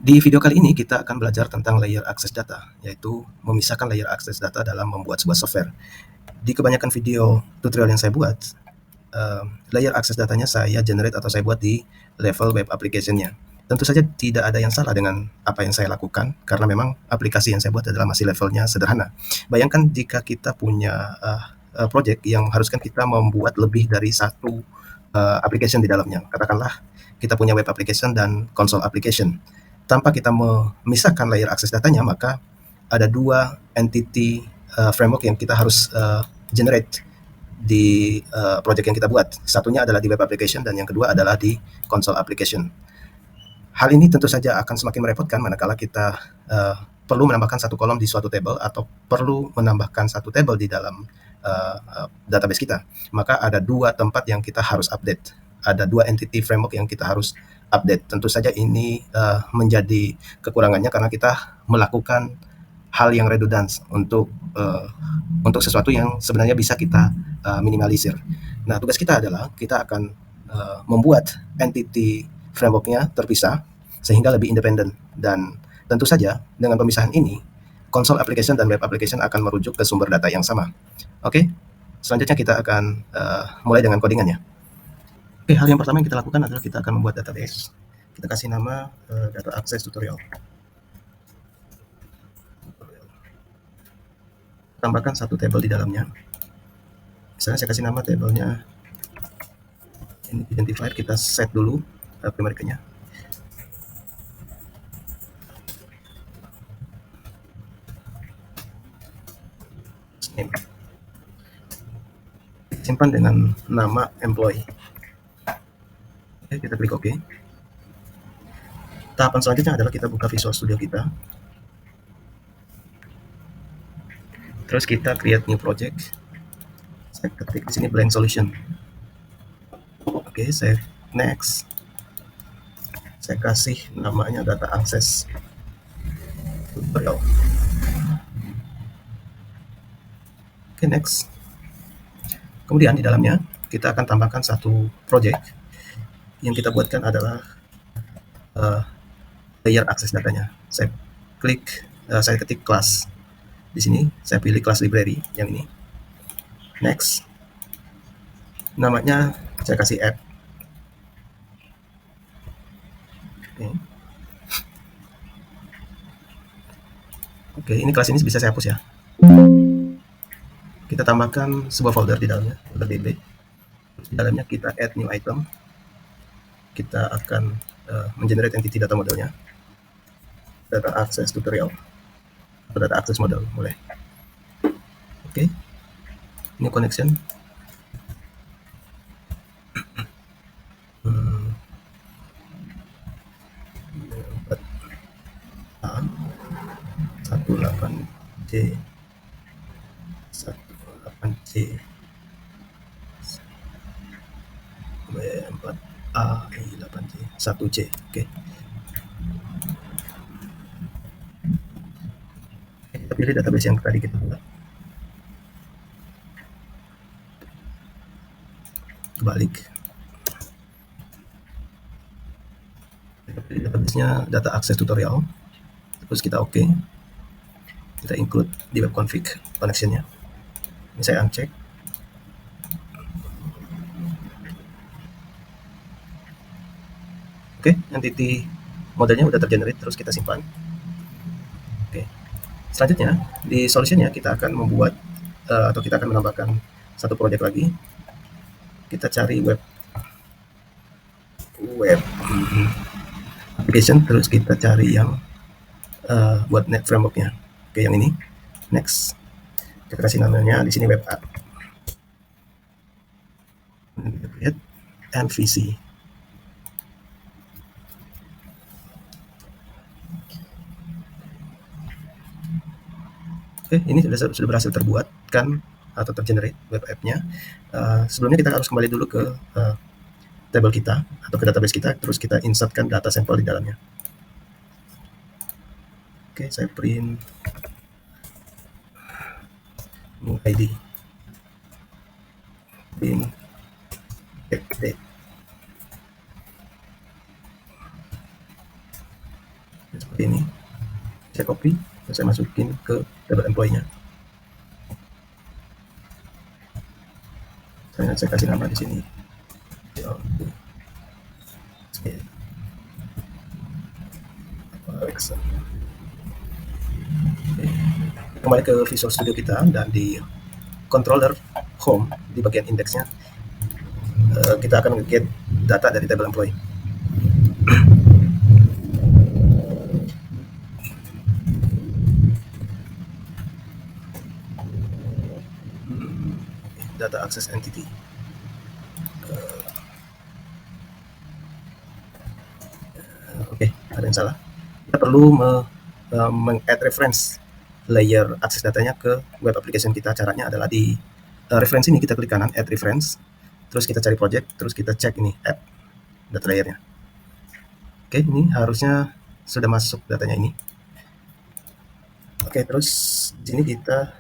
Di video kali ini kita akan belajar tentang layer access data, yaitu memisahkan layer access data dalam membuat sebuah software. Di kebanyakan video tutorial yang saya buat, layer access datanya saya generate atau saya buat di level web application-nya. Tentu saja tidak ada yang salah dengan apa yang saya lakukan, karena memang aplikasi yang saya buat adalah masih levelnya sederhana. Bayangkan jika kita punya project yang mengharuskan kita membuat lebih dari satu application di dalamnya. Katakanlah kita punya web application dan console application. Tanpa kita memisahkan layer akses datanya, maka ada dua entity framework yang kita harus generate di project yang kita buat. Satunya adalah di web application dan yang kedua adalah di console application. Hal ini tentu saja akan semakin merepotkan manakala kita perlu menambahkan satu kolom di suatu table atau perlu menambahkan satu table di dalam database kita. Maka ada dua tempat yang kita harus update. Ada dua entity framework yang kita harus update. Tentu saja ini menjadi kekurangannya karena kita melakukan hal yang redundant untuk sesuatu yang sebenarnya bisa kita minimalisir. Nah, tugas kita adalah kita akan membuat entity frameworknya terpisah sehingga lebih independen, dan tentu saja dengan pemisahan ini console application dan web application akan merujuk ke sumber data yang sama. Oke, selanjutnya kita akan mulai dengan codingannya. Oke, hal yang pertama yang kita lakukan adalah kita akan membuat database. Kita kasih nama data access tutorial. Tambahkan satu table di dalamnya. Misalnya saya kasih nama tabelnya identifier, kita set dulu primary key-nya. Name. Simpan dengan nama employee. Oke, kita klik OK. Tahapan selanjutnya adalah kita buka Visual Studio kita. Terus kita create new project. Saya ketik di sini blank solution. Oke, saya next. Saya kasih namanya data access tutorial. Oke, next. Kemudian di dalamnya kita akan tambahkan satu project. Yang kita buatkan adalah layer access datanya. Saya ketik kelas. Di sini saya pilih kelas library yang ini. Next. Namanya saya kasih app. Oke, ini kelas ini bisa saya hapus ya. Kita tambahkan sebuah folder di dalamnya, folder db. Di dalamnya kita add new item. Kita akan mengenerate entity data modelnya, data access tutorial atau data access model, boleh. Oke, new connection. A 18C 18C B4A 8C 1C. Oke. Kita pilih database yang tadi kita buat. Kebalik. Kita pilih database-nya data access tutorial. Terus kita OK. Kita include di web config connection-nya. Ini saya uncheck. Oke, entity modelnya udah tergenerate, terus kita simpan. Oke. Selanjutnya di solutionnya kita akan membuat atau kita akan menambahkan satu project lagi. Kita cari web application, terus kita cari yang buat net frameworknya. Oke, yang ini. Next. Kita kasih namanya di sini web app. Create MVC. Oke, ini sudah berhasil terbuat kan atau tergenerate web app-nya. Sebelumnya kita harus kembali dulu ke table kita atau ke database kita, terus kita insertkan data sampel di dalamnya. Oke, saya print new ID, print date. seperti ini. Saya copy dan saya masukin ke table employee-nya. Saya kasih nama di sini. Kembali ke Visual Studio kita, dan di controller home di bagian indeksnya kita akan get data dari table employee. Data access entity. Oke, ada yang salah. Kita perlu meng-add reference layer akses datanya ke web application kita. Caranya adalah di reference ini kita klik kanan add reference, terus kita cari project, terus kita cek ini add data layernya. Oke, ini harusnya sudah masuk datanya ini. Oke, terus di sini kita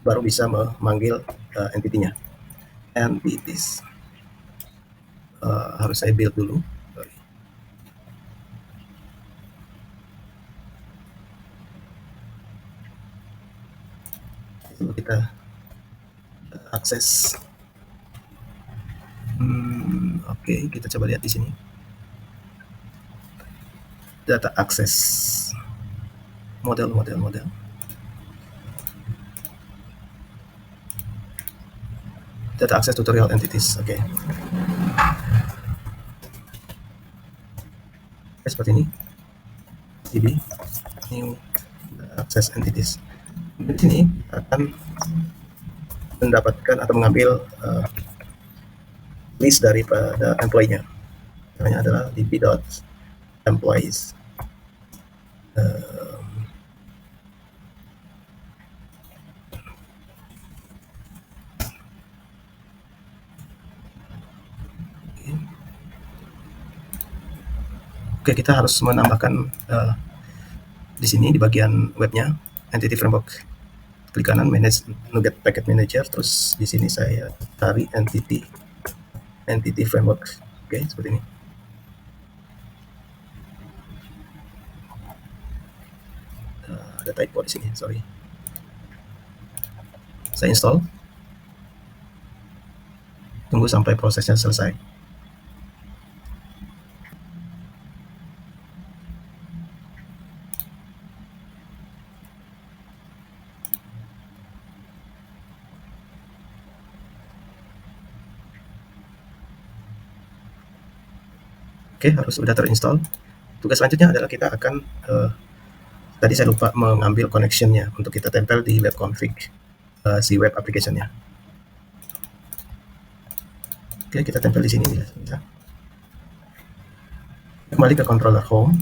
baru bisa memanggil entity-nya. Entities. Harus saya build dulu. Sorry. Lalu kita akses. Oke, kita coba lihat di sini. Data access. Model. Data access tutorial entities. Oke. Seperti ini. DB new access entities. Di sini akan mendapatkan atau mengambil list daripada employee-nya. Namanya adalah db.employees. Oke, kita harus menambahkan di sini di bagian webnya entity framework. Klik kanan manage NuGet packet manager, terus di sini saya cari entity framework. Oke, seperti ini. Ada typo di sini, sorry. Saya install. Tunggu sampai prosesnya selesai. Oke, harus sudah terinstall. Tugas selanjutnya adalah kita akan tadi saya lupa mengambil connection-nya untuk kita tempel di web config si web application-nya. Oke, kita tempel di sini bisa. Kembali ke controller home.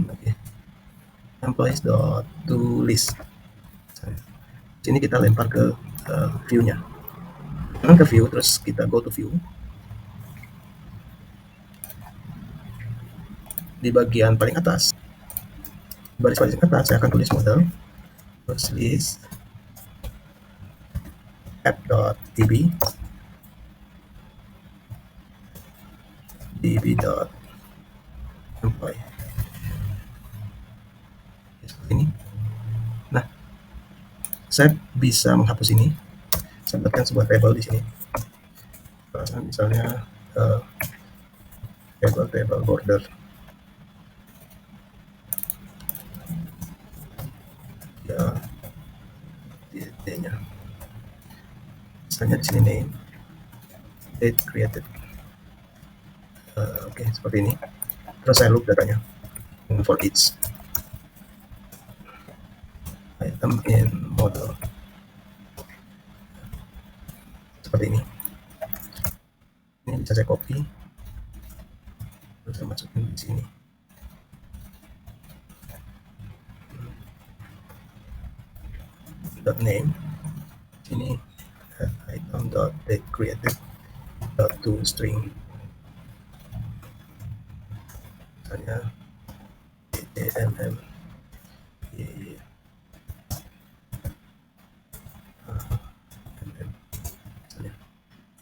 Oke. Employees.toList. Sini kita lempar ke view-nya. Ke view, terus kita go to view. Di bagian paling atas, baris paling atas, saya akan tulis model, terus list app.db db.employee. Seperti ini. Nah, saya bisa menghapus ini. Saya buatkan sebuah table di sini. Misalnya table border. Ya, D-nya. Misalnya di sini name, date created. Oke, seperti ini. Terus saya loop datanya for each item in model. Seperti ini. Ini bisa saya copy, terus saya masukin di sini. .name sini item.date created .toString, misalnya DMM.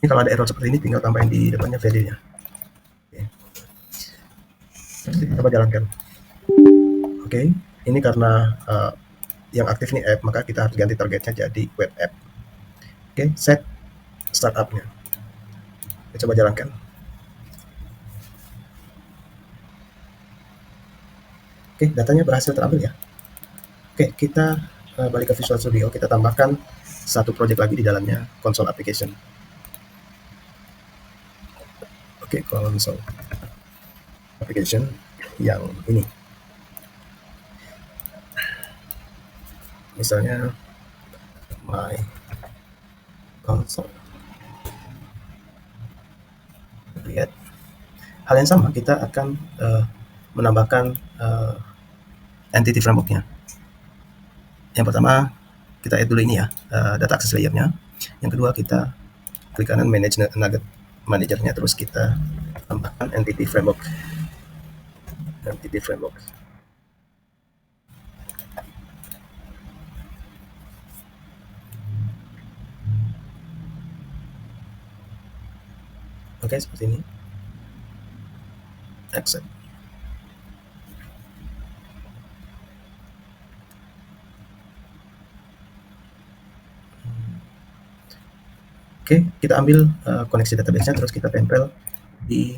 Ini kalau ada error seperti ini tinggal tambahin di depannya value-nya. Oke. Kita coba jalankan. Oke, ini karena yang aktif ini app, maka kita harus ganti targetnya jadi web app. Oke, set startup-nya. Kita coba jalankan. Oke, datanya berhasil terambil ya. Oke, kita balik ke Visual Studio, kita tambahkan satu project lagi di dalamnya, console application. Oke, console application yang ini. Misalnya my console. Lihat. Hal yang sama, kita akan menambahkan entity framework-nya. Yang pertama, kita add dulu ini ya, data access layer-nya. Yang kedua, kita klik kanan manage nugget manager-nya, terus kita tambahkan entity framework. Entity framework. Oke, seperti ini. Accept. Oke, kita ambil koneksi database-nya, terus kita tempel di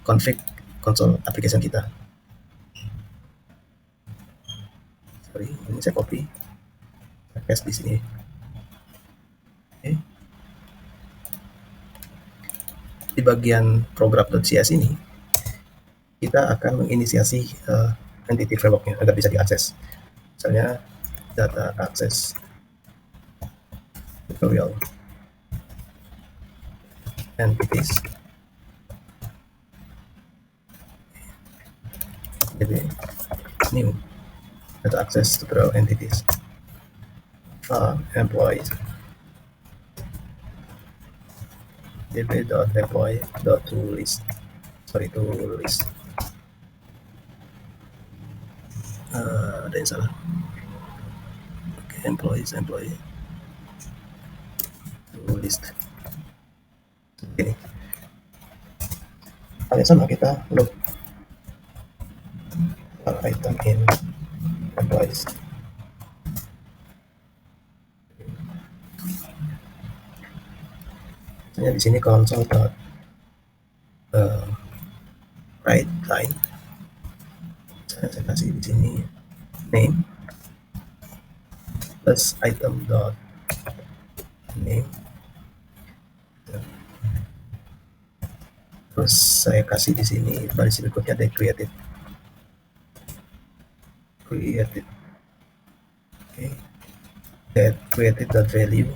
config console application kita. Sorry, ini saya copy, saya paste di sini. Oke. Di bagian program.cs ini, kita akan menginisiasi entity framework-nya agar bisa diakses. Misalnya data access tutorial entities jadi new data access tutorial entities employees db.employee.toList toList ada yang salah. Oke, employee toList ini. Hal yang sama, kita load item in employees. Misalnya di sini console write line. Saya kasih di sini name plus item dot name. Terus saya kasih di sini baris berikutnya ada created. Oke, that created dot value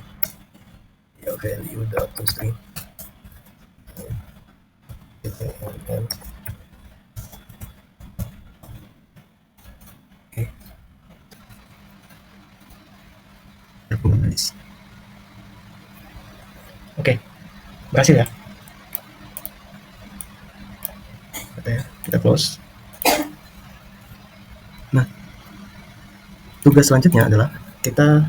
ya, value dot toString. Oke, berhasil ya. Kita close. Nah, tugas selanjutnya adalah kita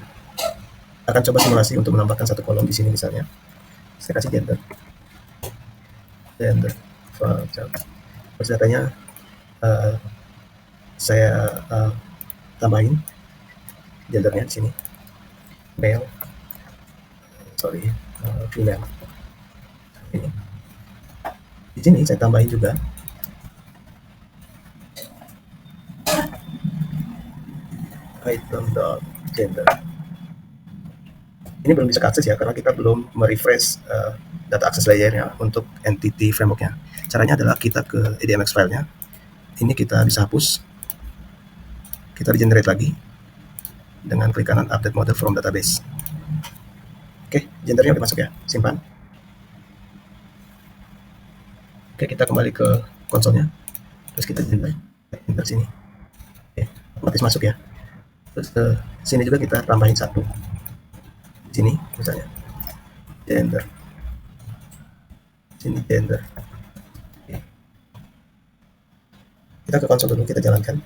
akan coba simulasi untuk menambahkan satu kolom di sini. Misalnya saya kasih gender terus datanya saya tambahin gendernya di sini, male, female. Ini di sini saya tambahin juga item.gender. Ini belum bisa akses ya, karena kita belum merefresh data access layer-nya untuk entity framework-nya. Caranya adalah kita ke EDMX file-nya. Ini kita bisa hapus. Kita regenerate lagi dengan klik kanan update model from database. Oke, gendernya udah masuk ya, simpan. Oke, kita kembali ke konsolnya. Terus kita gender sini. Oke, otomatis masuk ya. Terus sini juga kita tambahin satu. Sini misalnya gender. Sini gender. Oke. Kita ke konsol dulu, kita jalankan.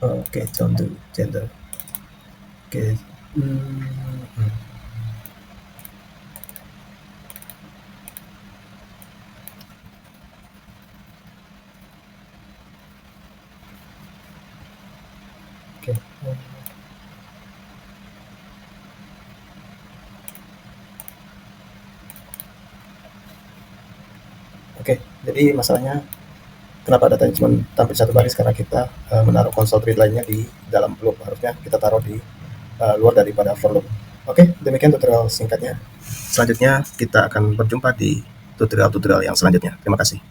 Oke, gender. Oke. Oke. Oke, jadi masalahnya kenapa datanya cuma tampil satu baris karena kita menaruh console read lainnya di dalam loop. Harusnya kita taruh di luar daripada for loop. Oke, demikian tutorial singkatnya. Selanjutnya kita akan berjumpa di tutorial-tutorial yang selanjutnya. Terima kasih.